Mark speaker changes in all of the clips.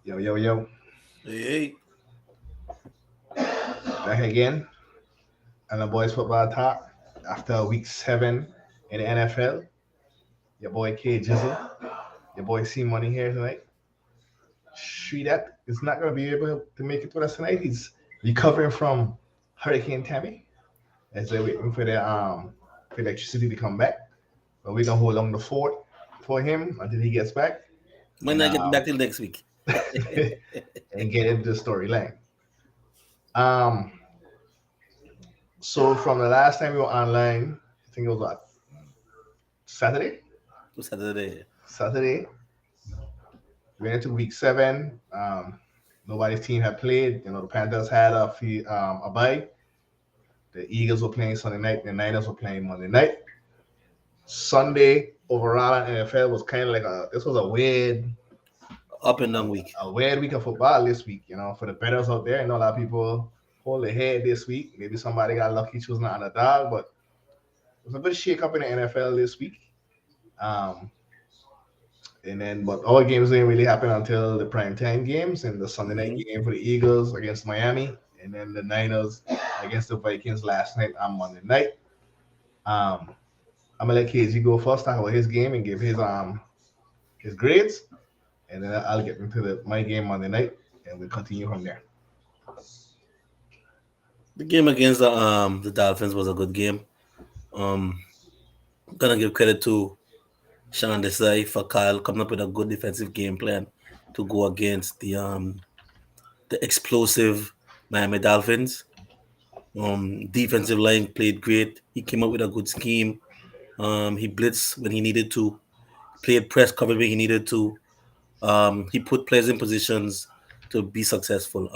Speaker 1: Yo, yo, yo.
Speaker 2: Hey,
Speaker 1: Back again on the Boys Football Talk after week 7 in the NFL. Your boy K Jizzle, your boy C Money here tonight. Street Up is not going to be able to make it with us tonight. He's recovering from Hurricane Tammy as they're waiting for electricity to come back. But we're going to hold on the fort for him until he gets back
Speaker 2: might
Speaker 1: and
Speaker 2: not get back till next week.
Speaker 1: and get into the storyline. Um, so from the last time we were online, I think it was what, Saturday?
Speaker 2: Saturday.
Speaker 1: Saturday. We went into week 7. Nobody's team had played. The Panthers had a bye. The Eagles were playing Sunday night. The Niners were playing Monday night. Sunday overall in NFL was kind of like this was
Speaker 2: Up and down week.
Speaker 1: a weird week of football this week. For the bettors out there, I know a lot of people hold their head this week. Maybe somebody got lucky choosing an underdog, but it was a good shake up in the NFL this week. Um, but all games didn't really happen until the prime time games and the Sunday night
Speaker 2: hmm
Speaker 1: game for the Eagles against Miami, and then the Niners against the Vikings last night on Monday night. Um, I'm gonna let KG go first, talk about his game and give his grades, and then I'll get into my game Monday night, and we'll continue from there.
Speaker 2: The game against the Dolphins was a good game. Um, gonna give credit to Sean Desai for Kyle coming up with a good defensive game plan to go against the explosive Miami Dolphins. Defensive line played great. He came up with a good scheme. He blitzed when he needed to, played press cover when he needed to. He put players in positions to be successful.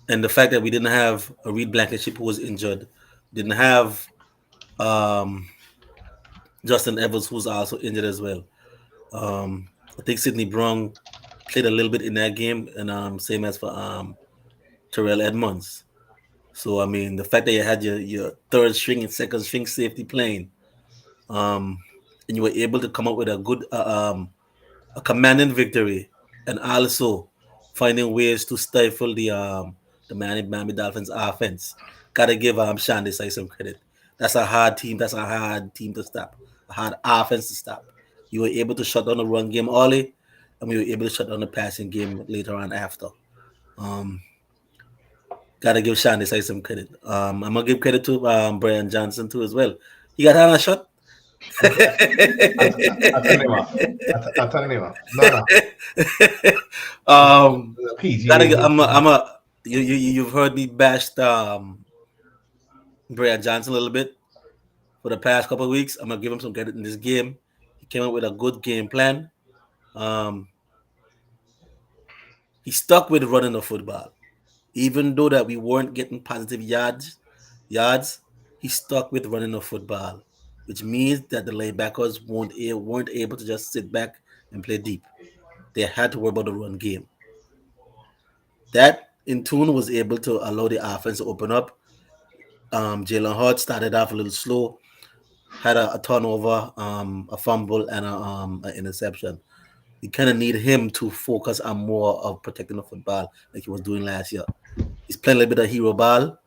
Speaker 2: And the fact that we didn't have a Reed Blankenship who was injured, didn't have um, Justin Evans who's also injured as well. I think Sidney Brown played a little bit in that game, and same as for Terrell Edmonds. So I mean, the fact that you had your third string and second string safety playing, um, and you were able to come up with a commanding victory, and also finding ways to stifle the Miami Dolphins offense. Gotta give Sean Desai some credit. That's a hard team. That's a hard team to stop. A hard offense to stop. You were able to shut down the run game early, and we were able to shut down the passing game later on after. Um, Gotta give Sean Desai some credit. I'm gonna give credit to Brian Johnson too as well. He got on a shot.
Speaker 1: Atanema, Atanema. No, no.
Speaker 2: um,
Speaker 1: PG
Speaker 2: Gotta
Speaker 1: didn't
Speaker 2: get,
Speaker 1: hit him.
Speaker 2: you've heard me bash Brian Johnson a little bit for the past couple of weeks. I'm gonna give him some credit in this game. He came up with a good game plan. Um, he stuck with running the football, even though that we weren't getting positive yards. He stuck with running the football, which means that the linebackers weren't able to just sit back and play deep. They had to worry about the run game. That in tune was able to allow the offense to open up. Jalen Hurts started off a little slow, had a turnover, a fumble, and an interception. You kind of need him to focus on more of protecting the football like he was doing last year. He's playing a little bit of hero ball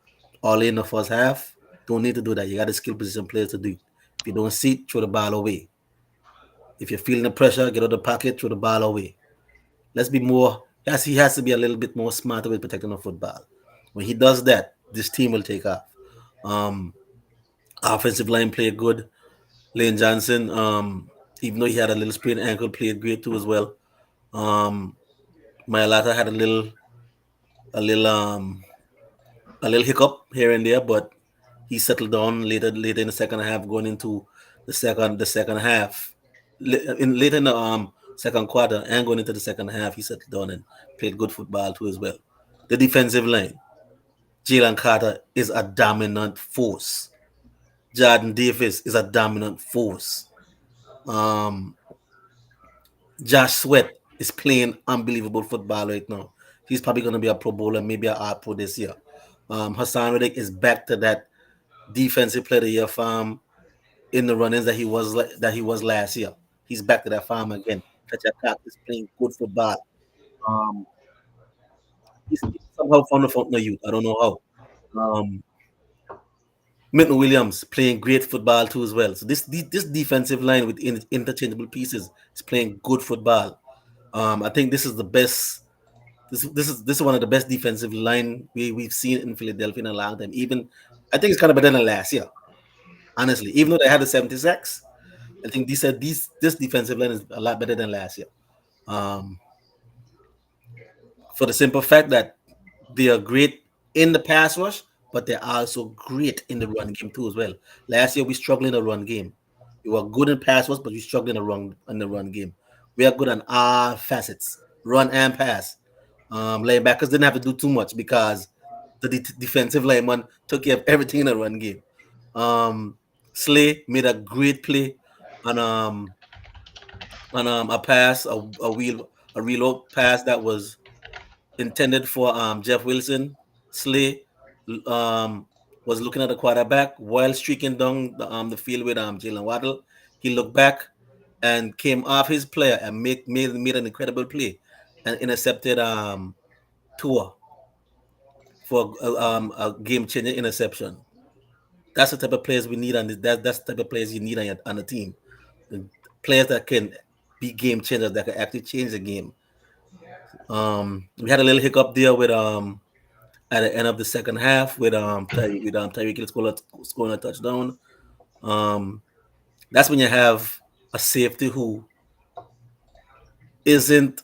Speaker 2: all in the first half. Don't need to do that. You got the skill position players to do it. If you don't see it, throw the ball away. If you're feeling the pressure, get out of the pocket, throw the ball away. Let's be more. Yes, he has to be a little bit more smarter with protecting the football. When he does that, this team will take off. Um, Offensive line played good. Lane Johnson, even though he had a little sprained ankle, played great too as well. Um, Myalata had a little a little hiccup here and there, but he settled down later in the second half, going into the second half. Later in the second quarter and going into the second half, he settled down and played good football too as well. The defensive line, Jalen Carter is a dominant force. Jordan Davis is a dominant force. Um, Josh Sweat is playing unbelievable football right now. He's probably going to be a Pro Bowler, maybe a All Pro this year. Hassan Reddick is back to that defensive player of the year farm in the run-ins that he was last year. He's back to that farm again. Kachakak is playing good football. Um, he's somehow found the fountain of youth. I don't know how. Um, Milton Williams playing great football too as well. So this defensive line with interchangeable pieces is playing good football. I think this is the best. This is one of the best defensive line we've seen in Philadelphia in a long time. Even I think it's kind of better than last year. Honestly, even though they had the 76, I think this defensive line is a lot better than last year. Um, for the simple fact that they are great in the pass rush, but they're also great in the run game too as well. Last year we struggled in the run game. We were good in pass rush, but we struggled in the run game. We are good on all facets, run and pass. Linebackers didn't have to do too much because the defensive lineman took care of everything in the run game. Um, Slay made a great play on a pass, a reload pass that was intended for Jeff Wilson. Slay um, was looking at the quarterback while streaking down the field with Jalen Waddle. He looked back and came off his player and made an incredible play and intercepted Tua for a game changing interception. That's the type of players we need on this. That's the type of players you need on the team. The players that can be game changers that can actually change the game. We had a little hiccup there with at the end of the second half with Tyreek Hill scoring a touchdown. Um, that's when you have a safety who isn't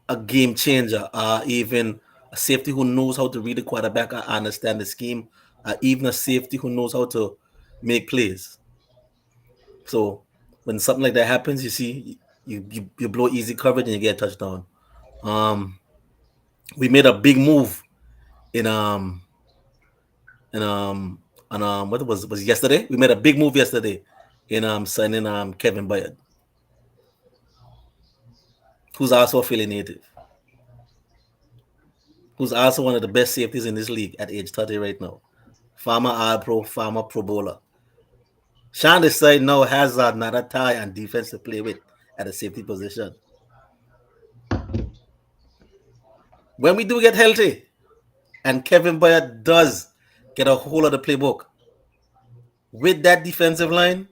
Speaker 2: a game changer, even a safety who knows how to read the quarterback and understand the scheme, even a safety who knows how to make plays. So when something like that happens, you see you blow easy coverage and you get a touchdown. Um, we made a big move in and what was yesterday? We made a big move yesterday in signing Kevin Byard, who's also a Philly native, who's also one of the best safeties in this league at age 30 right now. Former All Pro, former Pro Bowler. Sean Desai now has another tie and defense to play with at the safety position. When we do get healthy, and Kevin Byard does get a hold of the playbook with that defensive line,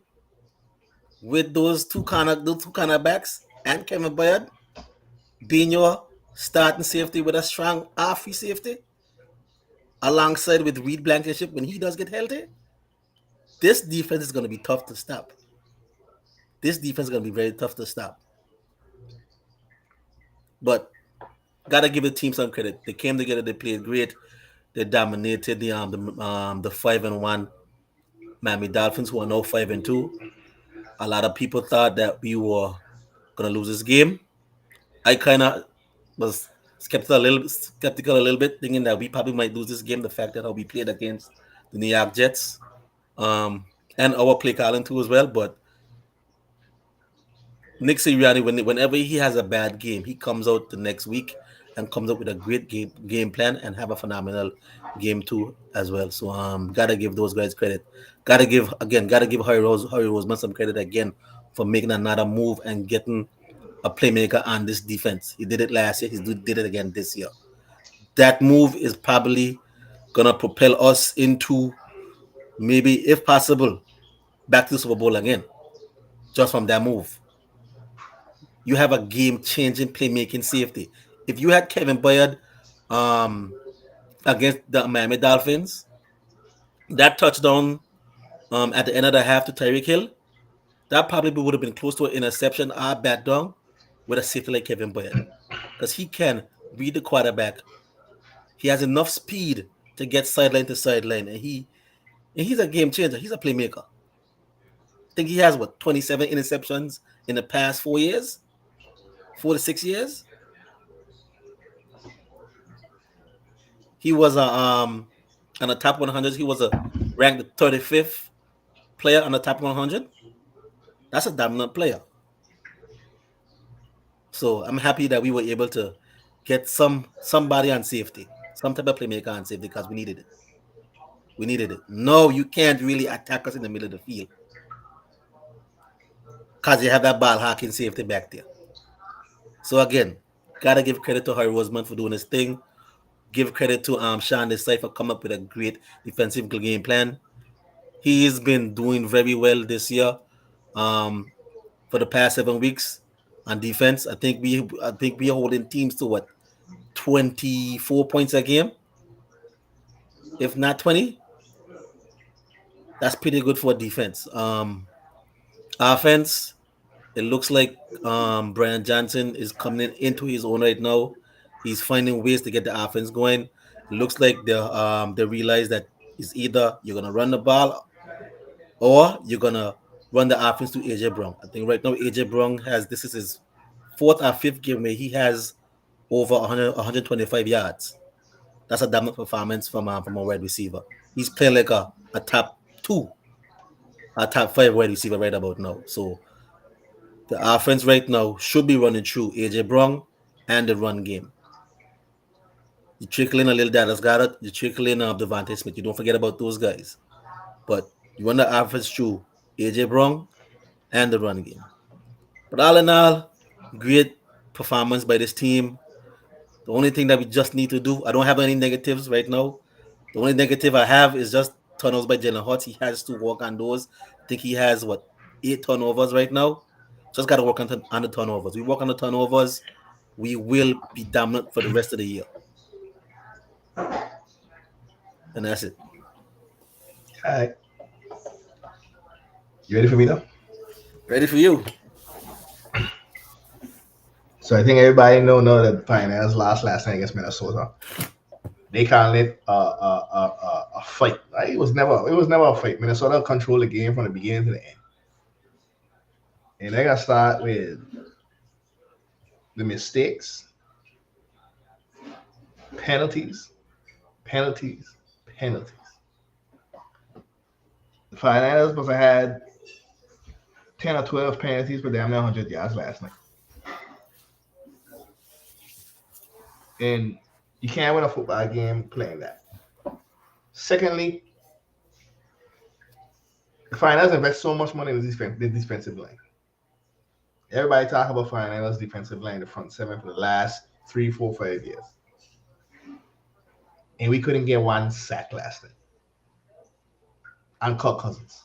Speaker 2: with those two cornerbacks, and Kevin Byard being your starting safety with a strong half-free safety, alongside with Reed Blankenship when he does get healthy, this defense is going to be tough to stop. This defense is going to be very tough to stop. But gotta give the team some credit. They came together. They played great. They dominated the 5-1 Miami Dolphins, who are now 5-2. A lot of people thought that we were gonna lose this game. I kind of was skeptical a little bit, thinking that we probably might lose this game. The fact that how we played against the New York Jets, and our play calling too as well. But Nick Sirianni, whenever he has a bad game, he comes out the next week and comes up with a great game plan and have a phenomenal game too as well. So gotta give those guys credit. Gotta give Harry Roseman some credit again for making another move and getting a playmaker on this defense. He did it last year. He did it again this year. That move is probably gonna propel us into, maybe, if possible, back to the Super Bowl again. Just from that move, you have a game-changing playmaking safety. If you had Kevin Byard um, against the Miami Dolphins, that touchdown at the end of the half to Tyreek Hill, that probably would have been close to an interception or bat down with a safety like Kevin Byard, because he can read the quarterback. He has enough speed to get sideline to sideline, and he's a game changer. He's a playmaker. I think he has 27 interceptions in the past 4 years, 4 to 6 years. He was on the top 100. He was ranked the 35th player on the top 100. That's a dominant player. So I'm happy that we were able to get somebody on safety, some type of playmaker on safety, because we needed it. We needed it. No, you can't really attack us in the middle of the field because you have that ball hawking safety back there. So again, gotta give credit to Harry Roseman for doing his thing. Give credit to Sean Desai for coming up with a great defensive game plan. He's been doing very well this year. Um, for the past 7 weeks on defense, I think we are holding teams to what 24 points a game, if not 20. That's pretty good for defense. Offense, it looks like Brian Johnson is coming into his own right now. He's finding ways to get the offense going. It looks like they realize that it's either you're gonna run the ball or you're gonna run the offense to AJ Brown. I think right now AJ Brown has this is his fourth or fifth game where he has over 125 yards. That's a damn performance from a wide receiver. He's playing like a top two, a top five wide receiver right about now. So the offense right now should be running through AJ Brown and the run game. You trickle in a little Dallas Goddard, you trickle in Devontae Smith. You don't forget about those guys. But you run the offense through AJ Brown and the run game. But all in all, great performance by this team. The only thing that we just need to do, I don't have any negatives right now. The only negative I have is just turnovers by Jalen Hurts. He has to work on those. I think he has 8 turnovers right now. Just got to work on the turnovers. We work on the turnovers, we will be dominant for the rest of the year. And that's it.
Speaker 1: All right. You ready for me though?
Speaker 2: Ready for you.
Speaker 1: So I think everybody know that the Pioneers lost last night against Minnesota. They call it a fight. Right? It was never a fight. Minnesota controlled the game from the beginning to the end. And they gotta start with the mistakes, penalties. The Pioneers must have had 10 or 12 penalties for damn near 100 yards last night. And you can't win a football game playing that. Secondly, the Finals invest so much money in the defensive line. Everybody talk about Finals defensive line, the front seven for the last 3, 4, 5 years. And we couldn't get one sack last night. And Kirk Cousins.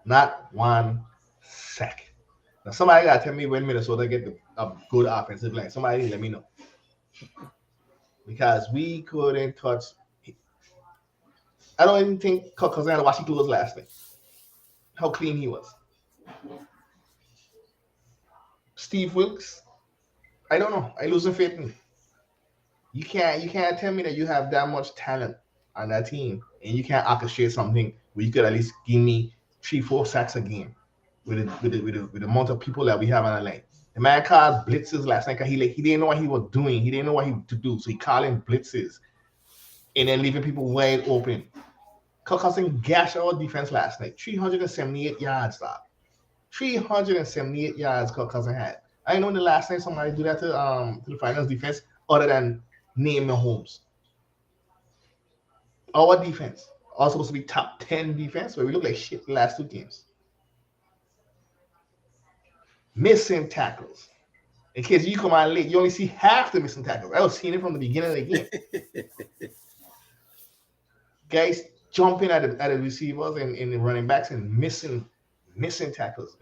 Speaker 1: Not one sack. Now somebody gotta tell me when Minnesota get a good offensive line. Somebody let me know. Because we couldn't touch. I don't even think Kirk Cousins had to wash his clothes last night. How clean he was. Steve Wilkes, I don't know. I losing faith in him. You can't tell me that you have that much talent on that team and you can't orchestrate something where you could at least give me 3, 4 sacks a game with the amount of people that we have on the line. The man called blitzes last night because he didn't know what he was doing. He didn't know what he to do. So he called in blitzes and then leaving people wide open. Kirk Cousins gashed our defense last night. 378 yards, stop. 378 yards Kirk Cousins had. I know the last time somebody do that to the Finals defense other than name Mahomes. Our defense are supposed to be top 10 defense, but we look like shit the last 2 games. Missing tackles. In case you come out late, you only see half the missing tackles. I was seeing it from the beginning of the game. Guys jumping at the receivers and the running backs and missing tackles.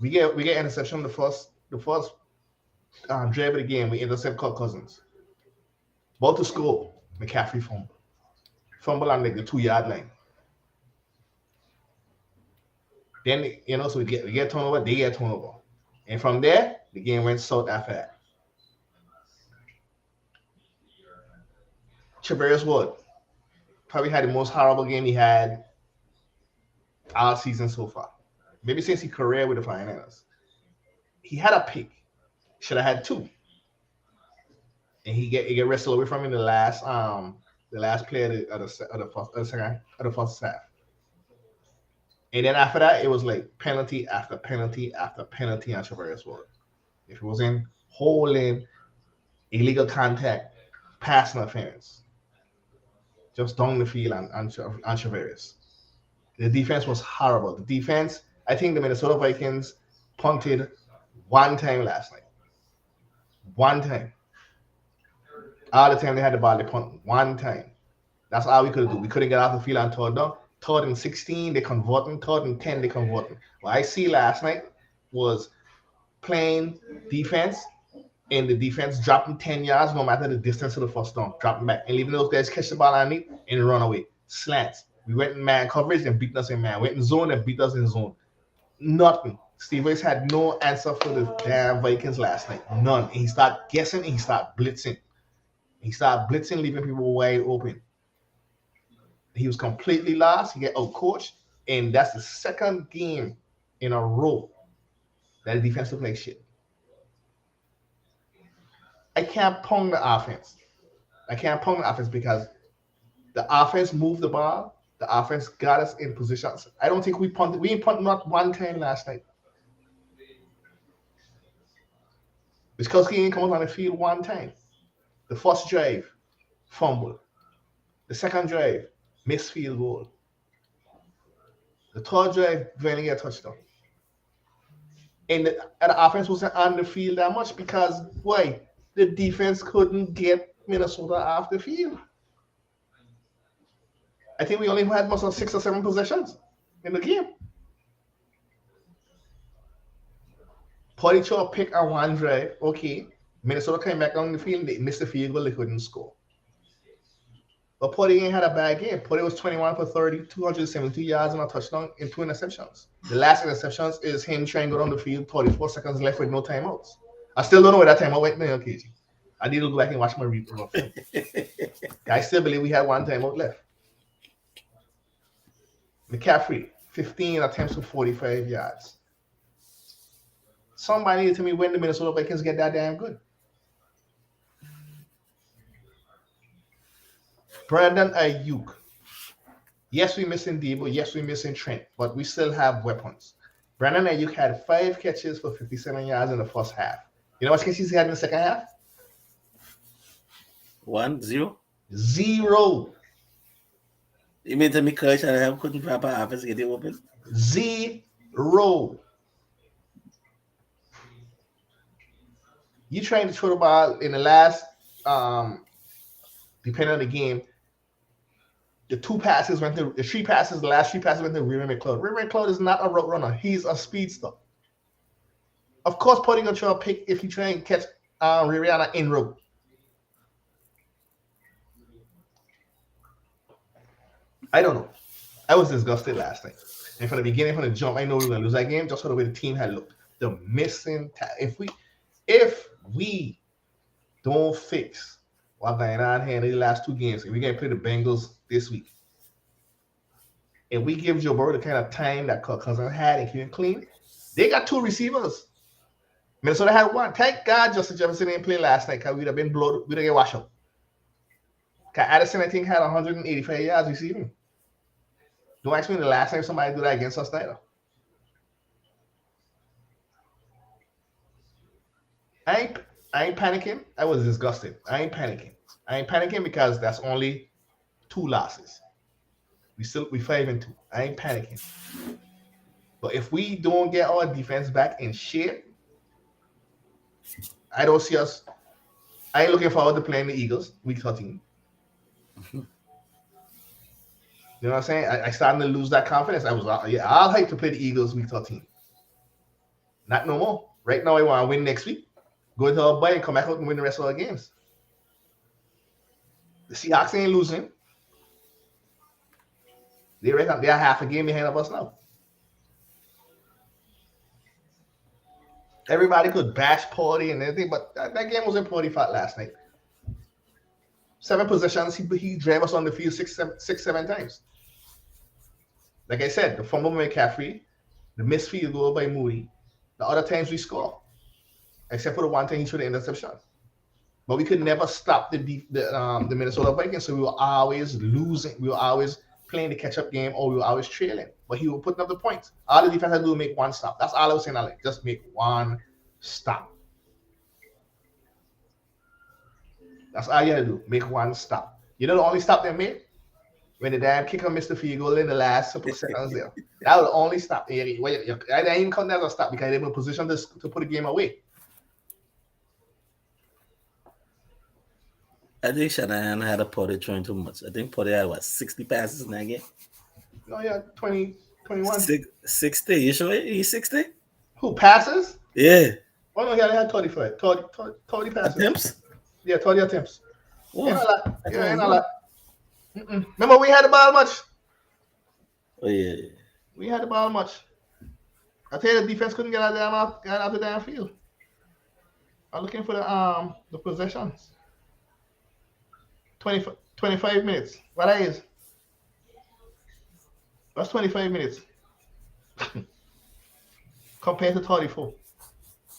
Speaker 1: We get interception the first drive of the game. We intercept Kirk Cousins. About to score, McCaffrey fumble on like the 2-yard line. Then so we get turnover, they get turnover, and from there the game went south after that. Charvarius Ward probably had the most horrible game he had all season so far. Maybe since his career with the Pioneers. He had a pick. Should have had 2. And he get wrestled away from him the last play of the first half. And then after that, it was like penalty after penalty after penalty on Charvarius Ward. If it wasn't holding, illegal contact, pass interference, just down the field on Charvarius. The defense was horrible. The defense, I think the Minnesota Vikings punted One time last night. One time. All the time they had the ball, they punt. One time. That's all we could do. We couldn't get off the field on third down. Third and 16, they converting. Third and 10, they converting. What I see last night was playing defense and the defense dropping 10 yards no matter the distance of the first down, dropping back and leaving those guys catch the ball underneath and run away. Slants. We went in man coverage and beat us in man. Went in zone and beat us in zone. Nothing. Steve Wilkes had no answer for the damn Vikings last night. None. And he started guessing and he started blitzing. He started blitzing, leaving people wide open. He was completely lost. He got out-coached. And that's the second game in a row that the defense looked like shit. I can't pound the offense. I can't pound the offense because the offense moved the ball. The offense got us in positions. I don't think we punted. We ain't punted not one time last night. Because he ain't come out on the field one time. The first drive, fumble. The second drive, missed field goal. The third drive, Vanny get a touchdown. And the offense wasn't on the field that much because why? The defense couldn't get Minnesota off the field. I think we only had most of 6 or 7 possessions in the game. Purdy threw a pick on one drive. Okay. Minnesota came back on the field. They missed the field goal. They couldn't score. But Purdy ain't had a bad game. Purdy was 21 for 30, 272 yards and a touchdown and 2 interceptions. The last interceptions is him trying to go down the field, 34 seconds left with no timeouts. I still don't know where that timeout went now, KG. I need to go back and watch my replay. I still believe we had one timeout left. McCaffrey, 15 attempts for 45 yards. Somebody needed to tell me when the Minnesota Vikings get that damn good. Brandon Ayuk. Yes, we're missing Debo. Yes, we're missing Trent. But we still have weapons. Brandon Ayuk had 5 catches for 57 yards in the first half. You know what catches he had in the second half?
Speaker 2: 1, 0.
Speaker 1: 0.
Speaker 2: You mean to me, coach, and I couldn't grab our offense get it open?
Speaker 1: 0. You trying to throw the ball in the last, depending on the game, the 3 passes, the last 3 passes went to Ray McLeod. Ray McLeod is not a route runner. He's a speedster. Of course, Purdy gonna try to pick if he try and catch Rihanna in route. I don't know. I was disgusted last night. And from the beginning, from the jump, I know we were gonna lose that game just for the way the team had looked. The missing if we don't fix what going on here in the last 2 games, and we're gonna play the Bengals this week, and we give Joe Burrow the kind of time that Kirk Cousins had and keep it clean, they got 2 receivers. Minnesota had 1. Thank God Justin Jefferson didn't play last night because we'd have been blown. We'd have get washed out. Because Addison, I think, had 185 yards receiving. Don't ask me the last time somebody did that against us neither. I ain't panicking. I was disgusted. I ain't panicking because that's only 2 losses. We 5-2. I ain't panicking. But if we don't get our defense back in shape, I don't see us. I ain't looking forward to playing the Eagles week 13. You know what I'm saying? I starting to lose that confidence. I'll hype to play the Eagles week 13. Not no more. Right now, I want to win next week. Go into our bye and come back out and win the rest of our games. The Seahawks ain't losing. They're half a game behind of us now. Everybody could bash Purdy and everything, but that game was in Purdy fault last night. 7 possessions, he drove us on the field 6-7 times. Like I said, the fumble by McCaffrey, the missed field goal by Moody. The other times we score, except for the one time he threw the interception. But we could never stop the Minnesota Vikings, so we were always losing. We were always playing the catch-up game, or we were always trailing. But he was putting up the points. All the defense had to do was make 1 stop. That's all I was saying. Just make 1 stop. That's all you had to do. Make 1 stop. You know the only stop they made? when the damn kicker missed the field goal in the last couple of seconds there. That will only stop. I didn't even count that to stop because they were in a position to put the game away.
Speaker 2: I think Shanahan had a Potty throwing too much. I think Potty had 60 passes in that game.
Speaker 1: No, yeah, 20, 21.
Speaker 2: 60. You sure he's 60?
Speaker 1: Who passes?
Speaker 2: Yeah.
Speaker 1: Oh no, yeah, they had 35. 30 passes.
Speaker 2: Attempts?
Speaker 1: Yeah, 30 attempts.
Speaker 2: Oh,
Speaker 1: ain't a lot. Remember we had the ball much?
Speaker 2: Oh yeah.
Speaker 1: We had the ball much. I tell you, the defense couldn't get out the damn field. I'm looking for the possessions. 25 minutes. What that is? That's 25 minutes. Compared to 34.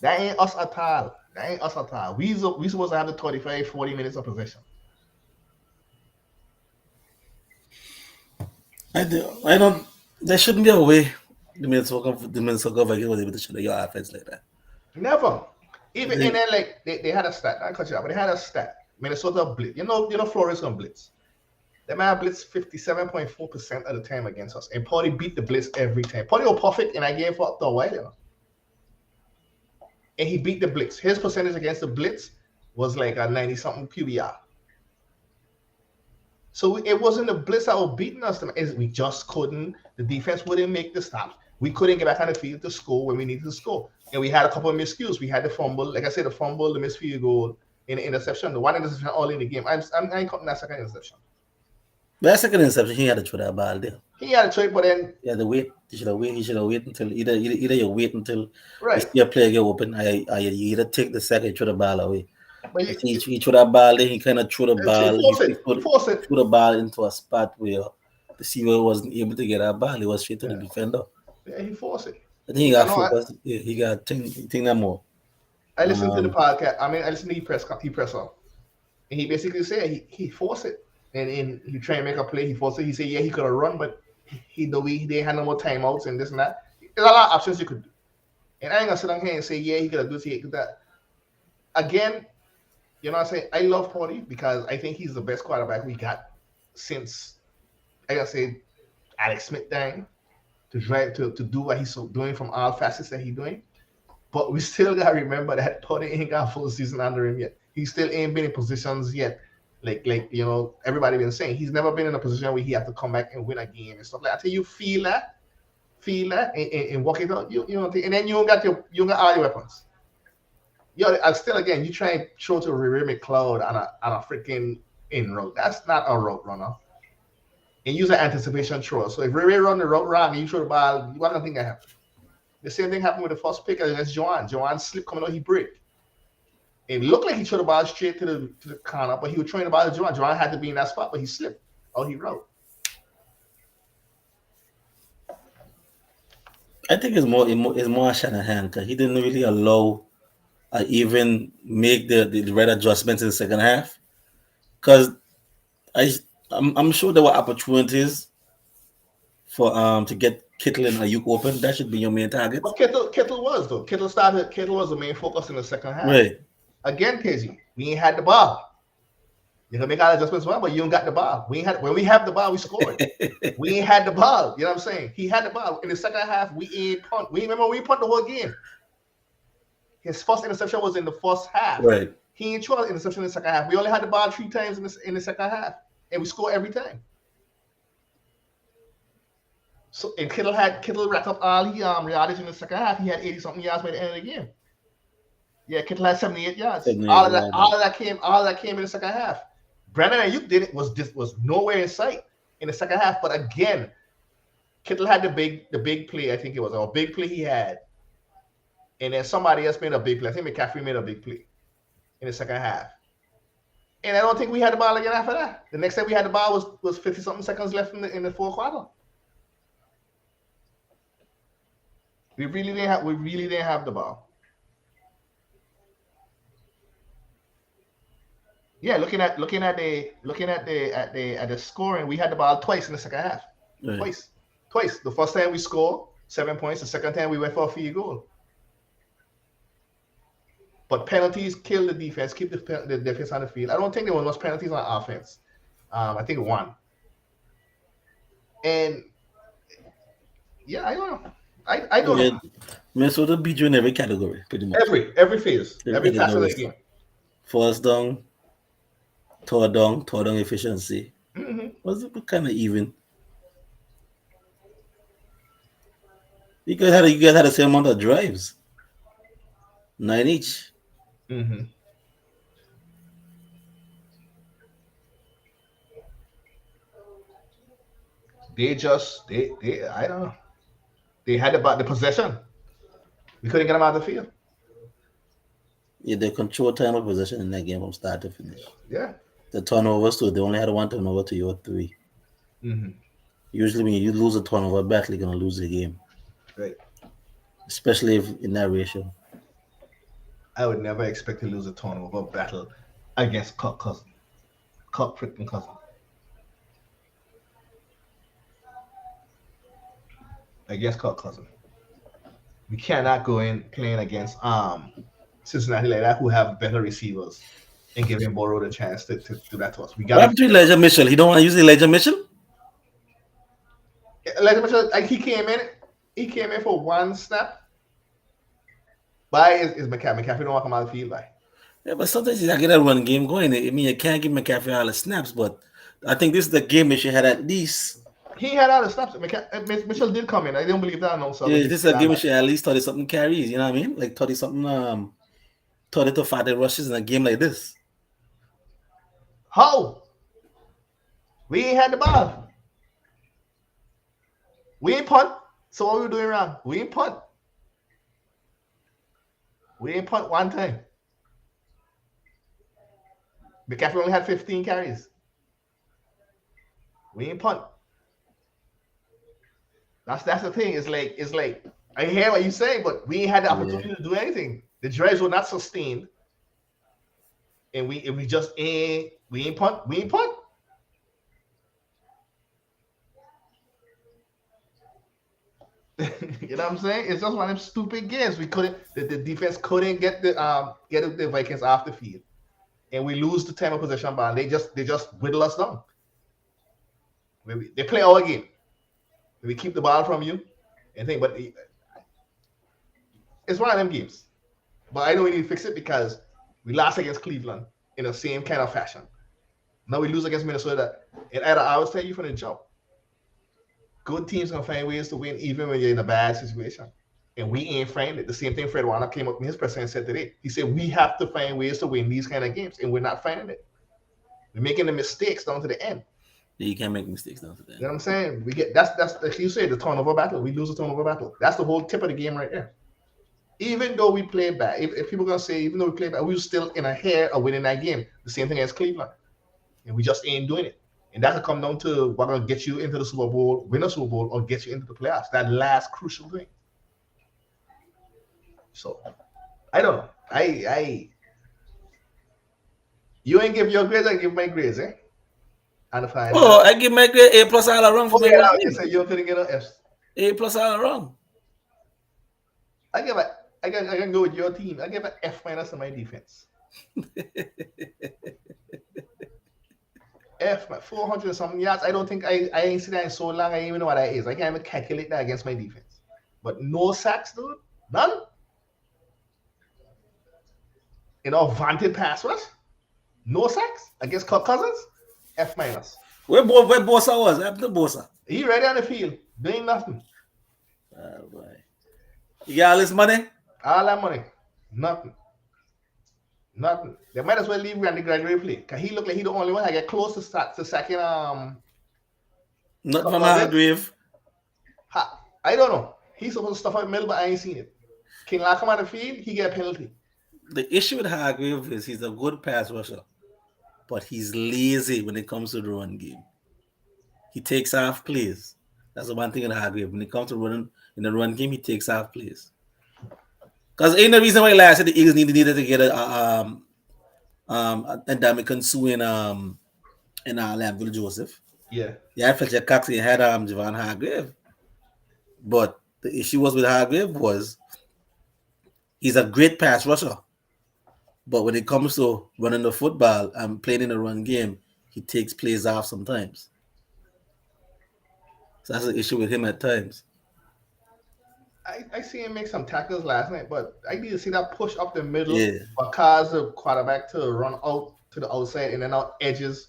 Speaker 1: That ain't us at all. We supposed to have the 35, 40 minutes of possession.
Speaker 2: I don't. There shouldn't be a way the Minnesota Vikings was able to shut your offense like that.
Speaker 1: Never. Even and then like they had a stat. I cut you out, but they had a stat. Minnesota blitz. You know Flores on blitz. They might have blitzed 57.4% of the time against us, and Potty beat the blitz every time. Potty was perfect in that game for a while, you know. And he beat the blitz. His percentage against the blitz was like a 90-something QBR. So it wasn't the blitz that was beating us. We just couldn't. The defense wouldn't make the stops. We couldn't get back on the field to score when we needed to score. And we had a couple of miscues. We had the fumble. Like I said, the fumble, the missed field goal, and the interception. The one interception all in the game. I ain't counting that second interception.
Speaker 2: That second interception, he had to throw that ball there.
Speaker 1: He had to trade, but then
Speaker 2: he had to wait. He should have waited until either you wait until
Speaker 1: right.
Speaker 2: you see a player get open, or you either take the second and throw the ball away. But he threw that ball, then he kind of threw the ball. He forced it. Threw the ball into a spot where the receiver wasn't able to get that ball. It was straight to the defender.
Speaker 1: Yeah, he forced it.
Speaker 2: I think he got focused. He got think that more.
Speaker 1: I listened to the podcast. I listened to he press off, and he basically said he forced it, and he tried to make a play. He forced it. He said he could have run, but he didn't have no more timeouts and this and that. There's a lot of options you could do, and I ain't gonna sit down here and say he could have do this, he could do that. Again, you know what I'm saying? I love Potty because I think he's the best quarterback we got since I gotta say Alex Smith dying to do what he's doing from all facets that he's doing. But we still gotta remember that Potty ain't got full season under him yet. He still ain't been in positions yet. Like everybody been saying, he's never been in a position where he have to come back and win a game and stuff like that. Until you feel that and walk it out, you know, and then you got all your weapons. Still again, you try and throw to Ray McLeod on a freaking in route. That's not a route runner. And use an anticipation throw. So if Ray run the route wrong and you throw the ball, you don't think that happened. The same thing happened with the first pick against Joanne. Joanne slipped coming out, he break. It looked like he threw the ball straight to the corner, but he was throwing the ball to Joanne. Joanne had to be in that spot, but he slipped. Or he wrote.
Speaker 2: I think it's more Shanahan because he didn't really allow even make the right adjustments in the second half. Because I'm sure there were opportunities for to get Kittle and Ayuk open. That should be your main target.
Speaker 1: But Kittle was though. Kittle was the main focus in the second half.
Speaker 2: Right.
Speaker 1: Again, KG, we ain't had the ball. You can make all adjustments, but you don't got the ball. When we have the ball, we scored. We ain't had the ball. You know what I'm saying? He had the ball. In the second half, we ain't punt. We punt the whole game. His first interception was in the first half.
Speaker 2: Right.
Speaker 1: He ain't throw an interception in the second half. We only had the ball 3 times in the second half, and we scored every time. So and Kittle racked up all the yardage in the second half. He had 80-something yards by the end of the game. Yeah, Kittle had 78 yards. All of that came in the second half. Brandon Ayuk was nowhere in sight in the second half. But again, Kittle had the big play. I think it was a big play he had, and then somebody else made a big play. I think McCaffrey made a big play in the second half. And I don't think we had the ball again after that. The next time we had the ball was 50-something seconds left in the fourth quarter. We really didn't have the ball. Yeah, looking at the scoring, we had the ball twice in the second half. Right. Twice. The first time we scored 7 points. The second time we went for a field goal. But penalties kill the defense, keep the defense on the field. I don't think there was much penalties on offense. I think 1. And yeah, I don't know. I don't
Speaker 2: Yeah,
Speaker 1: know.
Speaker 2: Minnesota beat you in every category, pretty much.
Speaker 1: Every phase,
Speaker 2: Every
Speaker 1: every facet of
Speaker 2: category.
Speaker 1: the game.
Speaker 2: First down, third down efficiency.
Speaker 1: Mm-hmm.
Speaker 2: Was it kind of even? You guys had the same amount of drives, 9 each.
Speaker 1: Mm-hmm. They I don't know. They had about the possession. We couldn't get them out of the field.
Speaker 2: Yeah, they control time of possession in that game from start to finish.
Speaker 1: Yeah.
Speaker 2: The turnovers too. They only had one turnover to your three.
Speaker 1: Mm-hmm.
Speaker 2: Usually, when you lose a turnover battle, you're gonna lose the game,
Speaker 1: Right.
Speaker 2: especially if in that ratio.
Speaker 1: I would never expect to lose a turnover battle against Kirk Cousins. Kirk freaking Cousins. Against Kirk Cousins. We cannot go in playing against Cincinnati like that who have better receivers and giving Burrow the chance to do that to us. We
Speaker 2: What
Speaker 1: gotta
Speaker 2: happened to Elijah Mitchell? He don't want to use Elijah Mitchell?
Speaker 1: like I mentioned, like he came in for one snap. Why is McCaffrey? McCaffrey don't want to come out of the field by.
Speaker 2: Yeah, but sometimes you gotta get that run game going. I mean, you can't give McCaffrey all the snaps, but I think this is the game they should have at least.
Speaker 1: He had all the snaps. Mitchell did come in. I didn't believe that. No, so
Speaker 2: Yeah, this is a game we should at least 30 something carries. You know what I mean? Like 30 something 30 to 40 rushes in a game like this.
Speaker 1: How? We ain't had the ball. We ain't punt. So what we doing wrong? We ain't punt. We ain't punt one time. McCaffrey only had 15 carries. We ain't punt. That's the thing. It's like I hear what you say, but we ain't had the opportunity to do anything. The drives were not sustained, and we just ain't punt. We ain't punt. You know what I'm saying? It's just one of them stupid games. We couldn't. The defense couldn't get the Vikings off the field, and we lose the time of possession ball. They just whittle us down. They play our game. We keep the ball from you and think, but it's one of them games. But I know we need to fix it because we lost against Cleveland in the same kind of fashion. Now we lose against Minnesota. And either I was telling you from the jump, good teams gonna find ways to win even when you're in a bad situation. And we ain't finding it. The same thing Fred Warner came up in his press and said today. He said we have to find ways to win these kind of games, and we're not finding it. We're making the mistakes down to the end.
Speaker 2: Yeah, you can't make mistakes down to that.
Speaker 1: You know what I'm saying? We get that's like you said, the turnover battle. We lose the turnover battle. That's the whole tip of the game right there. Even though we played bad, if people are gonna say even though we played bad, we were still in a hair of winning that game. The same thing as Cleveland, and we just ain't doing it. And that could come down to what gonna get you into the Super Bowl, win a Super Bowl, or get you into the playoffs. That last crucial thing. So I don't know. You ain't give your grades, I give my grades, eh?
Speaker 2: Oh, I give my grade A plus all around for my
Speaker 1: yeah, you said you couldn't get an F.
Speaker 2: A plus all around.
Speaker 1: I can go with your team. I give an F minus to my defense. F 400 and something yards. I don't think I ain't seen that in so long. I don't even know what that is. I can't even calculate that against my defense. But no sacks, dude. None. Vaunted pass rush. No sacks against Kirk Cousins. F minus.
Speaker 2: Where Bosa was? After Bosa.
Speaker 1: He ready on the field, doing nothing.
Speaker 2: Oh boy. You got all this money?
Speaker 1: All that money. Nothing. They might as well leave Randy Gregory play. Cause he look like he the only one that get close to sacking
Speaker 2: Not from Hargrave.
Speaker 1: I don't know. He's supposed to stuff out the middle, but I ain't seen it. Can Lock come out of the field, he get a penalty.
Speaker 2: The issue with Hargrave is he's a good pass rusher, but he's lazy when it comes to the run game. He takes off plays. That's the one thing in Hargrave. When it comes to running in the run game, he takes off plays. Because ain't the reason why last year the Eagles needed to get a Ndamukong Suh in Landville Joseph.
Speaker 1: Yeah.
Speaker 2: Yeah, Fletcher Cox and had Javon Hargrave. But the issue was with Hargrave was he's a great pass rusher. But when it comes to running the football and playing in the run game, he takes plays off sometimes. So that's the issue with him at times.
Speaker 1: I see him make some tackles last night, but I need to see that push up the middle
Speaker 2: Yeah.
Speaker 1: or cause the quarterback to run out to the outside and then out edges,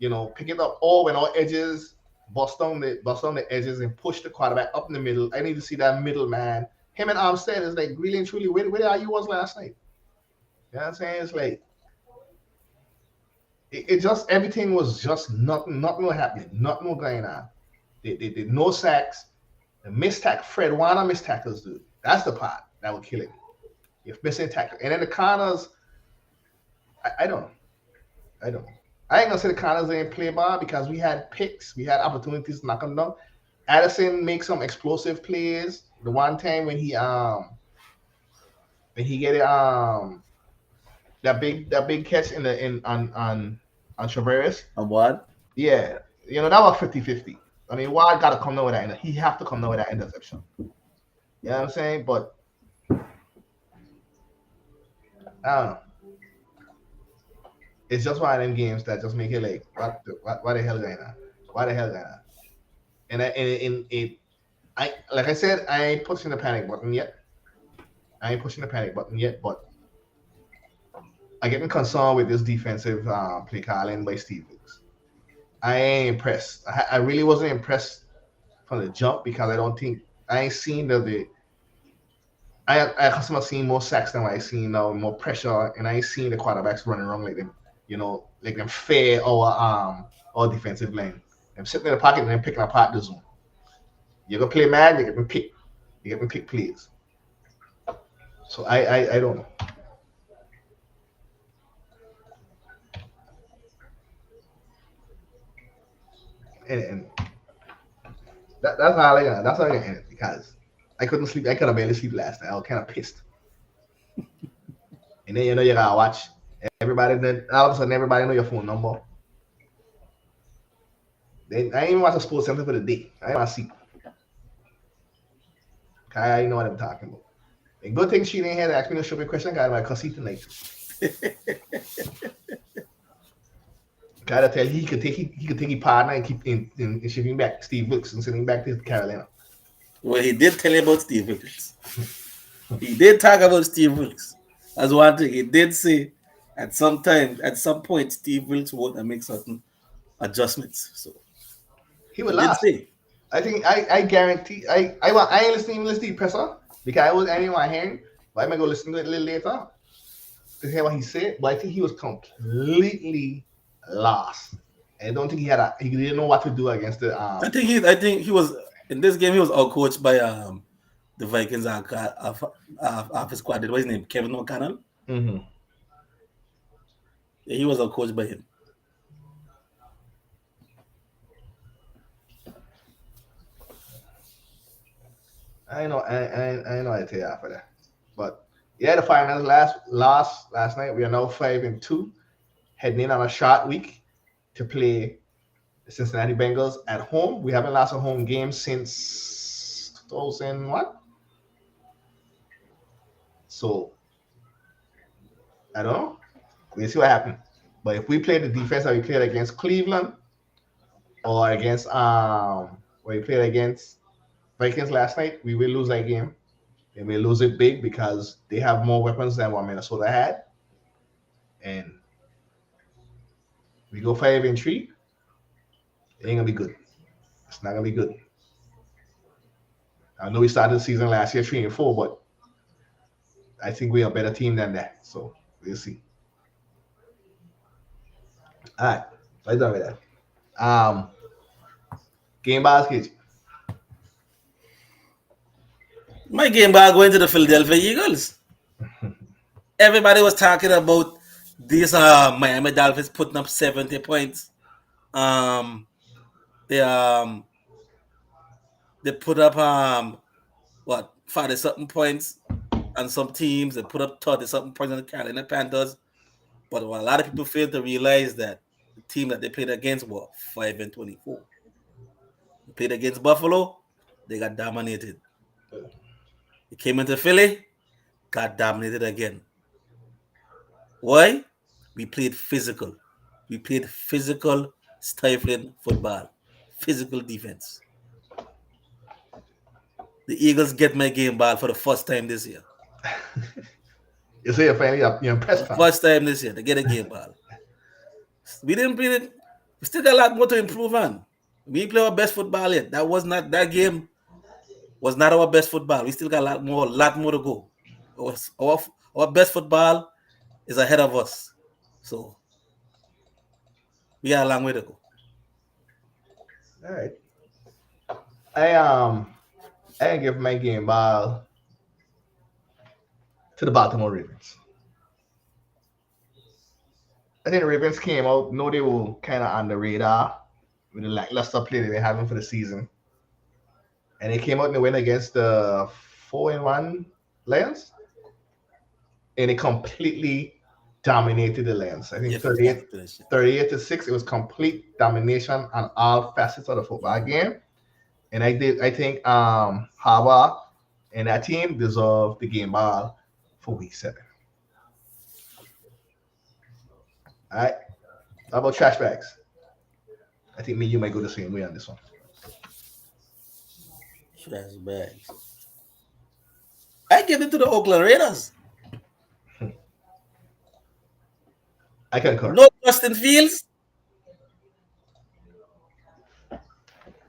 Speaker 1: pick it up all when all edges bust on the edges and push the quarterback up in the middle. I need to see that middle man. Him and Armstead is like really and truly where are you was last night. You know what I'm saying? It's like it just everything was just nothing was happening, nothing was going on. They did no sacks. The missed tackle, Fred Warner missed tackles, dude. That's the part that would kill it. If missing tackle. And then the corners, I don't know. I don't know. I ain't gonna say the corners didn't play ball because we had picks, we had opportunities to knock them down. Addison make some explosive plays. The one time when he get it that big catch in on Traveris.
Speaker 2: On what?
Speaker 1: Yeah, that was 50-50. I mean, Ward got to come down with that. He have to come down with that interception. You know what I'm saying? But I don't know. It's just one of them games that just make it like, what the hell going on? Why the hell going on? And I like I said, I ain't pushing the panic button yet. But I getting concerned with this defensive play calling by Steve Wilkes. I ain't impressed. I really wasn't impressed from the jump because I ain't seen I customer seen more sacks than what I seen now, more pressure, and I ain't seen the quarterbacks running wrong like them, like them fair our defensive line. Them sitting in the pocket and then picking apart the zone. You gonna play mad, you get them pick plays. So I don't know. And that's how I end it because I couldn't sleep. I could barely sleep last night. I was kind of pissed. And then you gotta watch everybody. Then all of a sudden everybody know your phone number. Then I ain't even watch the sports center for the day. I ain't want to see. I know what I'm talking about. The good thing she didn't have to ask me no stupid question because he tonight. Gotta tell he could take his partner and keep in shipping back Steve Wilkes and sending back to Carolina.
Speaker 2: Well, he did tell you about Steve Wilkes. He did talk about Steve Wilkes. That's one thing. He did say at some point, Steve Wilkes would make certain adjustments. So
Speaker 1: he would last. I think I guarantee I ain't listening to the presser because I didn't want to hear him, but I might go listen to it a little later to hear what he said. But I think he was completely lost. I don't think he didn't know what to do against the.
Speaker 2: I think he was in this game. He was outcoached by the Vikings office squad. What was his name? Kevin O'Connell.
Speaker 1: Mm-hmm.
Speaker 2: Yeah, he was outcoached by him.
Speaker 1: I know I tell you after that. But yeah, the finals last night. We are now 5-2, heading in on a short week to play the Cincinnati Bengals at home. We haven't lost a home game since 2001. So I don't know. We'll see what happens. But if we play the defense that we played against Cleveland or against we played against Vikings last night, we will lose that game. And we lose it big because they have more weapons than what Minnesota had. And we go 5-3. It ain't gonna be good. It's not gonna be good. I know we started the season last year 3-4, but I think we're a better team than that. So we'll see. All right, let's done with that. Game basket.
Speaker 2: My game ball going to the Philadelphia Eagles. Everybody was talking about these Miami Dolphins putting up 70 points. They put up 40 something points on some teams. They put up 30 something points on the Carolina Panthers. But what a lot of people fail to realize that the team that they played against were 5-24. They played against Buffalo, they got dominated. They came into Philly, got dominated again. Why? We played physical. We played physical, stifling football. Physical defense. the Eagles get my game ball for the first time this year.
Speaker 1: You say you're impressed, fam.
Speaker 2: First time this year, they get a game ball. We didn't play it. We still got a lot more to improve on. We didn't play our best football yet. That game was not our best football. We still got a lot more to go. Our best football is ahead of us. So we got a long way to go.
Speaker 1: All right. I give my game ball to the Baltimore Ravens. I think the Ravens came out, they were kind of on the radar with the lackluster play they were having for the season. And they came out and they went against the 4-1 Lions. And they completely dominated the Lions. I think 38-6. It was complete domination on all facets of the football game. And I think Harbaugh and that team deserve the game ball for week 7. All right. How about trash bags? I think me and you might go the same way on this one.
Speaker 2: Trash bags. I give it to the Oakland Raiders.
Speaker 1: I concur.
Speaker 2: No Justin Fields.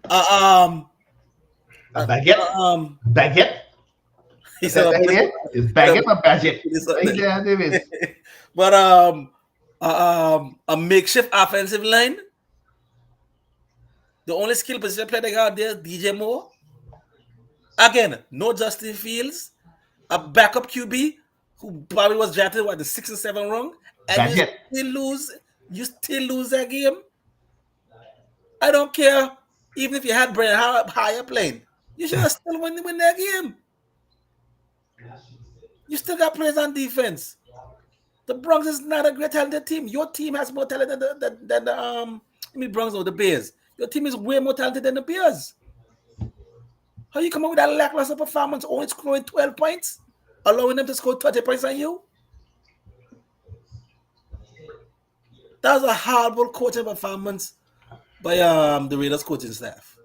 Speaker 1: Baguette. Baguette.
Speaker 2: He said
Speaker 1: it's Baguette or Baguette.
Speaker 2: But a makeshift offensive line. The only skill position player they got there is DJ Moore. Again, no Justin Fields. A backup QB who probably was drafted the 6th and 7th round. And you still lose that game. I don't care. Even if you had Brian higher playing, you should have still win that game. You still got players on defense. The Bronx is not a great talented team. Your team has more talent than the Bronx or the Bears. Your team is way more talented than the Bears. How you come up with that lackluster performance, only scoring 12 points, allowing them to score 30 points on you? That was a horrible coaching performance by the Raiders coaching staff.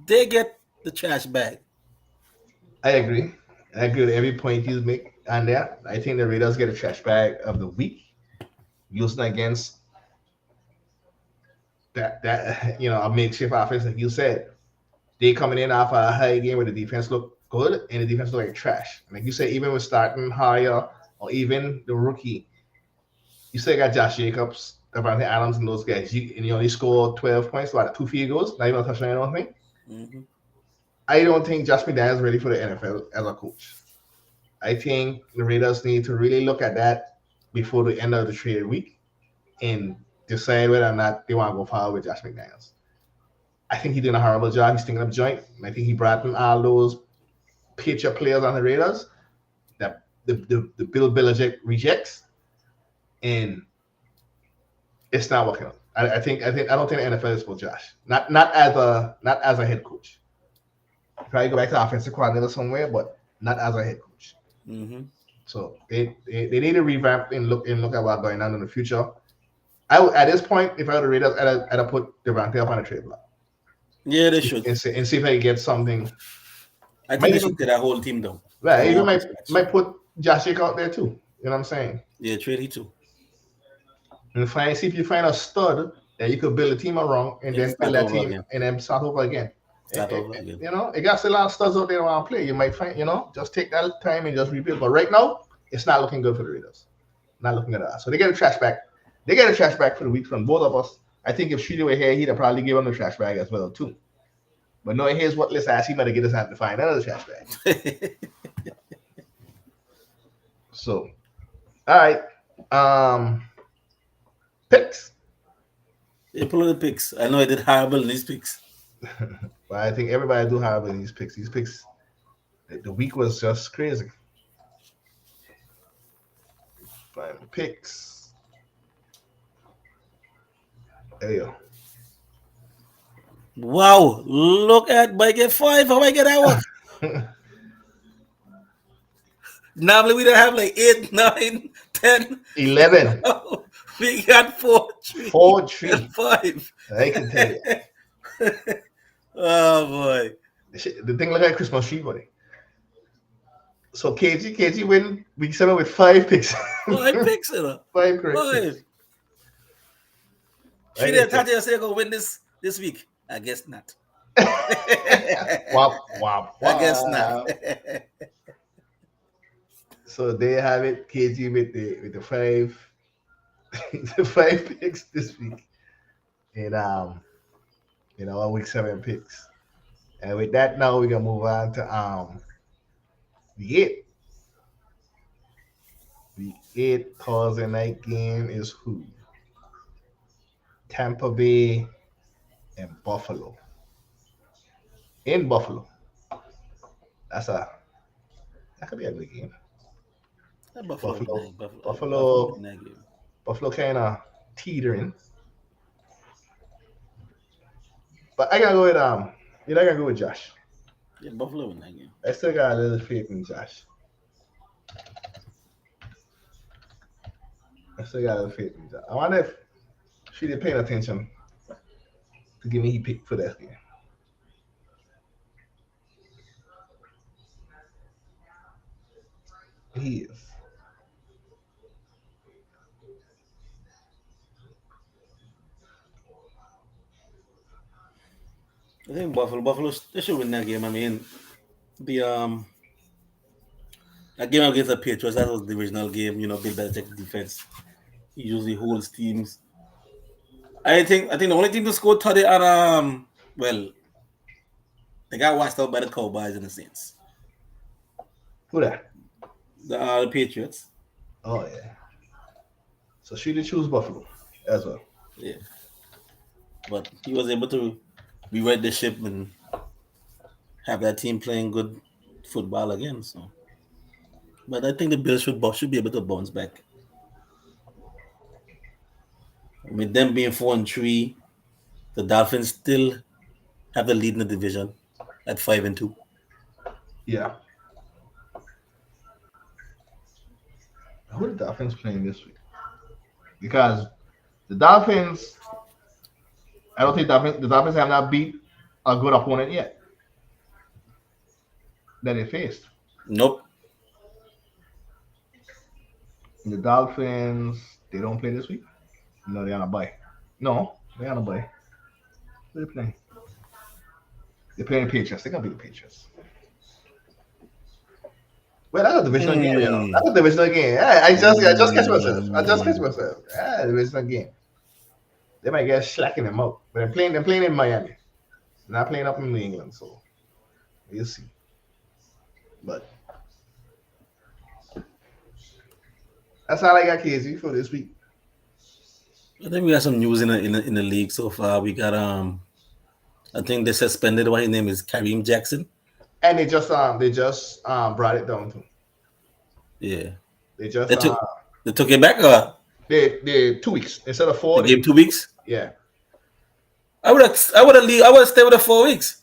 Speaker 2: They get the trash bag.
Speaker 1: I agree. I agree with every point you make on that. I think the Raiders get a trash bag of the week. Using against that a makeshift offense, like you said. They coming in off a high game where the defense looked good and the defense looked like trash. Like you said, even with starting higher or even the rookie, you still got Josh Jacobs, Davante Adams, and those guys. You only scored 12 points, 2 field goals, not even a touchdown, I don't think. Mm-hmm. I don't think Josh McDaniels is ready for the NFL as a coach. I think the Raiders need to really look at that before the end of the trade week and decide whether or not they want to go forward with Josh McDaniels. I think he's doing a horrible job. He's sticking up joint. I think he brought in all those pitcher players on the Raiders that the Bill Belichick rejects, and it's not working out. I don't think the NFL is for Josh. Not as a head coach. Probably go back to offensive coordinator somewhere, but not as a head coach. Mm-hmm. So they need to revamp and look at what's going on in the future. At this point, if I were the Raiders, I'd put Devontae up on the trade block.
Speaker 2: Yeah, they should.
Speaker 1: And see if I get something.
Speaker 2: I think they should get that whole team down.
Speaker 1: Right. Even might put Josh Jacobs out there too. You know what I'm saying?
Speaker 2: Yeah, trade he too.
Speaker 1: And see if you find a stud that you could build a team around and then build that team and then start over again. It got a lot of studs out there around play. You might find, just take that time and just rebuild. But right now, it's not looking good for the Raiders. Not looking at that. So they get a trash back. They get a trash back for the week from both of us. I think if Sheedy were here, he'd probably give him the trash bag as well too. But knowing his what list ass, he might get us out to find another trash bag. So, all right. Picks.
Speaker 2: Yeah, pull the picks. I know I did horrible in these picks.
Speaker 1: But I think everybody do horrible in these picks. These picks, the week was just crazy. Find picks. There you go.
Speaker 2: Wow, look at I get 5. How I get that one? Normally we don't have 8, 9, 10,
Speaker 1: 11.
Speaker 2: Oh, we got 4, 3.
Speaker 1: 4, 3.
Speaker 2: 5.
Speaker 1: I can tell you.
Speaker 2: Oh boy.
Speaker 1: The thing look like Christmas tree, buddy. So KG win week 7 with 5 picks.
Speaker 2: 5 picks, you know.
Speaker 1: 5 correct
Speaker 2: 5.
Speaker 1: picks.
Speaker 2: Should they thought you say go win this week? I guess not.
Speaker 1: Wop, wop, wop.
Speaker 2: I guess not.
Speaker 1: So there you have it. KG with the 5 the 5 picks this week. And week 7 picks. And with that now we're gonna move on to week 8. Week 8 Thursday night game is who? Tampa Bay and Buffalo. In Buffalo. That could be a good game. Buffalo kind of teetering. But I gotta go with I gotta go with Josh.
Speaker 2: Yeah, Buffalo win that game.
Speaker 1: I still got a little faith in Josh. I wonder if she did paying attention to give me he pick for that game. He is.
Speaker 2: I think Buffalo they should win that game. I mean, that game against the Patriots, that was the original game. Bill Belichick's defense. He usually holds teams. I think the only team to score today are they got washed out by the Cowboys in a sense.
Speaker 1: Who that?
Speaker 2: The Patriots.
Speaker 1: Oh yeah. So she did choose Buffalo as well.
Speaker 2: Yeah. But he was able to rewrite the ship and have that team playing good football again. So, but I think the Bills should be able to bounce back. With them being 4-3, the Dolphins still have the lead in the division at 5-2.
Speaker 1: Yeah. Who are the Dolphins playing this week? Because the Dolphins, I don't think the Dolphins have not beat a good opponent yet that they faced.
Speaker 2: Nope.
Speaker 1: And the Dolphins, they don't play this week? No, they're on a bye. No, they're on a bye. Who are they playing? They're playing the Patriots. They're going to beat the Patriots. Well, that's a divisional game, That's a divisional game. Yeah, I just catch myself. Yeah, divisional game. They might get slacking them out. But they're playing in Miami. They're not playing up in New England, so we'll see. But that's all I got, KZ, for this week.
Speaker 2: I think we got some news in the league so far. We got I think they suspended what his name is, Kareem Jackson.
Speaker 1: And they just brought it down to.
Speaker 2: Yeah.
Speaker 1: They just
Speaker 2: they took it back or?
Speaker 1: They 2 weeks instead of 4.
Speaker 2: They gave 2 weeks?
Speaker 1: Yeah.
Speaker 2: I would have stayed with the 4 weeks.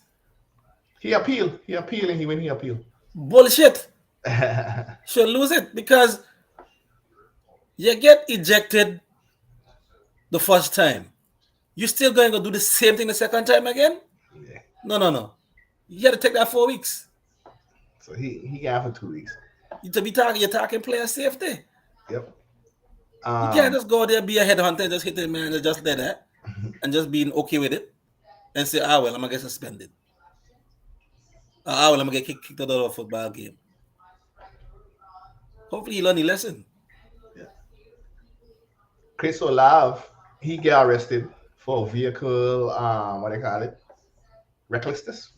Speaker 1: He appealed and he appealed.
Speaker 2: Bullshit. Should lose it because you get ejected the first time. You still going to do the same thing the second time again?
Speaker 1: Yeah.
Speaker 2: No. You got to take that 4 weeks.
Speaker 1: So he got for 2 weeks.
Speaker 2: You're talking player safety.
Speaker 1: Yep.
Speaker 2: You can't just go there, be a headhunter, and just hit the man and just let that, and just being okay with it, and say, well, I'm gonna get suspended. Well, I'm gonna get kicked out of a football game. Hopefully, he learned his lesson.
Speaker 1: Yeah. Chris Olave, he got arrested for vehicle, what do they call it? Reckless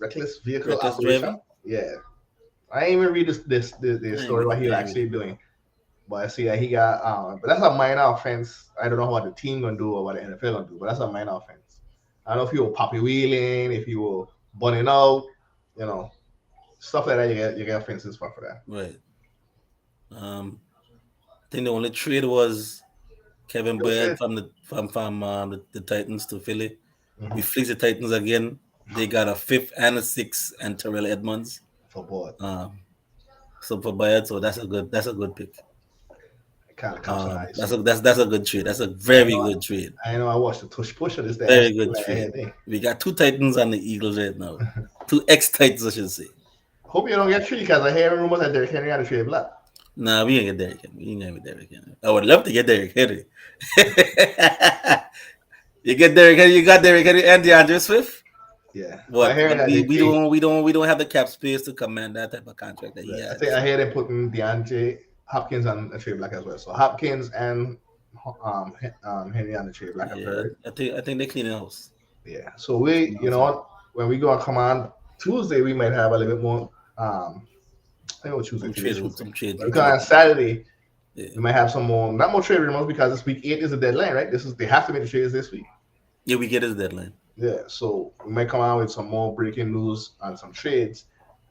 Speaker 1: vehicle operation. Driving? Yeah. I ain't even read the story what he actually doing. But I see that he got but that's a minor offense. I don't know what the team gonna do or what the NFL gonna do, but that's a minor offense. I don't know if you were poppy wheeling, if you were bunning out, stuff like that. You get offenses for that.
Speaker 2: Right. I think the only trade was Kevin Byard from the Titans to Philly. Mm-hmm. We fleeced the Titans again. They got a 5th and a 6th and Terrell Edmonds
Speaker 1: for board.
Speaker 2: So for Byard, so that's a good pick. That's a good trade. That's a very good trade.
Speaker 1: I know. I watched the tush push of this day.
Speaker 2: Very good trade. We got 2 Titans and the Eagles right now. 2 X-Titans, I should say.
Speaker 1: Hope you don't get treated because I hear rumors that Derrick Henry on the trade block.
Speaker 2: Nah, we ain't get Derrick Henry. We ain't gonna get Derrick Henry. I would love to get Derrick Henry. You get Derrick Henry, you got Derrick Henry and DeAndre Swift.
Speaker 1: Yeah,
Speaker 2: But
Speaker 1: I hear that
Speaker 2: we don't have the cap space to command that type of contract that he has.
Speaker 1: I hear they're putting DeAndre Hopkins on the trade block as well. So Hopkins and Henry on the trade block.
Speaker 2: I think they clean the house.
Speaker 1: Yeah. So we, when we go on command Tuesday, we might have a little bit more. I think we'll Tuesday.
Speaker 2: Some trades.
Speaker 1: Because on Saturday, we might have some more, not more trade rumors because this week 8 is the deadline, right? They have to make the trades this week.
Speaker 2: Yeah, we get his deadline.
Speaker 1: Yeah, so we might come out with some more breaking news on some trades.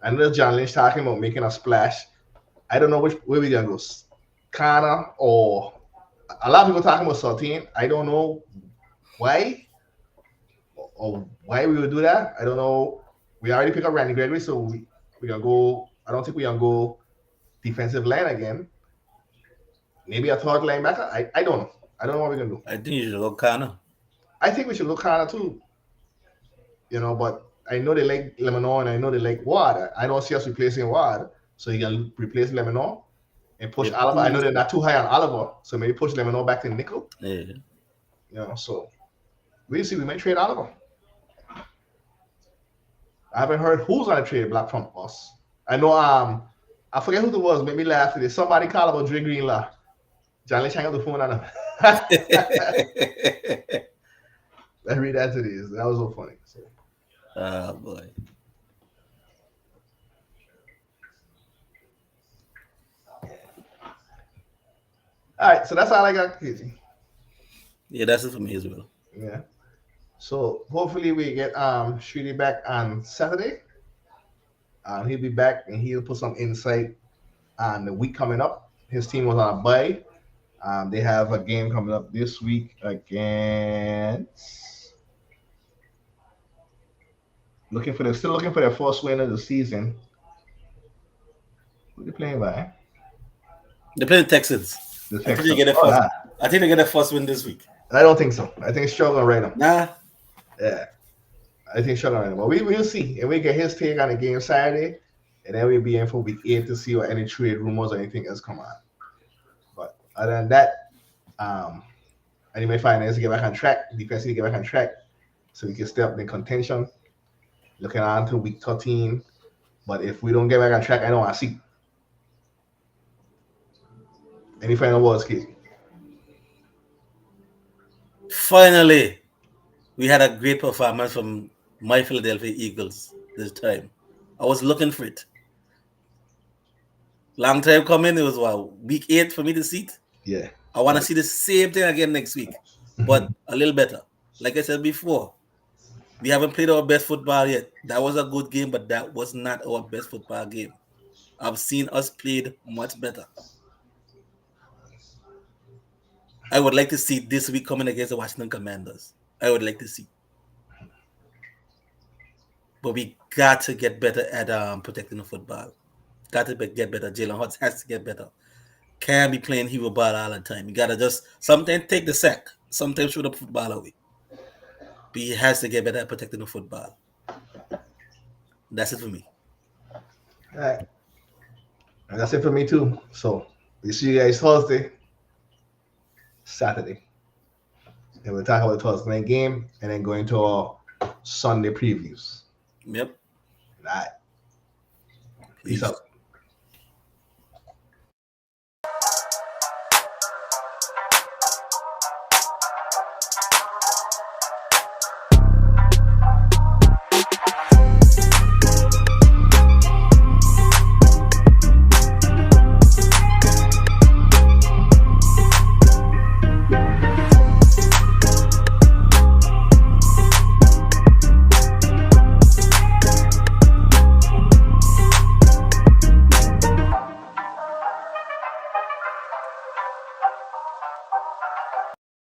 Speaker 1: I know John Lynch talking about making a splash. I don't know where we're gonna go, Kana or a lot of people talking about Saltine. I don't know why or why we would do that. I don't know. We already picked up Randy Gregory, so we gonna go. I don't think we're gonna go defensive line again. Maybe a third linebacker. I don't know. I don't know what we're gonna do.
Speaker 2: I think you should look Kana.
Speaker 1: I think we should look Kana too. But I know they like Lemonor and I know they like Ward. I don't see us replacing Ward, so you can replace Lemonor and push Oliver. I know they're not too high on Oliver, so maybe push Lemonor back to nickel.
Speaker 2: Yeah.
Speaker 1: So we'll see. We might trade Oliver. I haven't heard who's on the trade block from us. I know. I forget who it was. Made me laugh today. Somebody called about Dre Greenlaw. John Lynch hang up the phone on him. I read that today. That was so funny. So.
Speaker 2: Oh boy.
Speaker 1: All right, so that's all I got, Casey.
Speaker 2: Yeah, that's it for me as well.
Speaker 1: Yeah. So hopefully we get Shooty back on Saturday. He'll be back and he'll put some insight on the week coming up. His team was on a bye. They have a game coming up this week against. Still looking for their first win of the season. Who are they playing by?
Speaker 2: They're playing Texans. I think they get a first win this week.
Speaker 1: I don't think so. I think Struggle right now.
Speaker 2: Nah.
Speaker 1: Yeah. I think Struggle right now. But we'll see. And we get his take on the game Saturday. And then we'll be in for week 8 to see what any trade rumors or anything else come out. But other than that, and you may find us to get back on track, defensively get back on track, so we can stay up in contention. Looking on to week 13. But if we don't get back on track, I don't want to see. Any final words, Casey?
Speaker 2: Finally, we had a great performance from my Philadelphia Eagles this time. I was looking for it. Long time coming. It was week 8 for me to see it.
Speaker 1: Yeah.
Speaker 2: I want to see the same thing again next week, but a little better. Like I said before, we haven't played our best football yet. That was a good game, but that was not our best football game. I've seen us played much better. I would like to see this week coming against the Washington Commanders. I would like to see. But we got to get better at protecting the football. Got to get better. Jalen Hurts has to get better. Can't be playing hero ball all the time. You got to just sometimes take the sack. Sometimes throw the football away. But he has to get better at protecting the football. That's it for me.
Speaker 1: All right. And that's it for me too. So we see you guys Thursday, Saturday. And we'll talk about the Thursday night game and then go into our Sunday previews.
Speaker 2: Yep.
Speaker 1: All right. Peace out.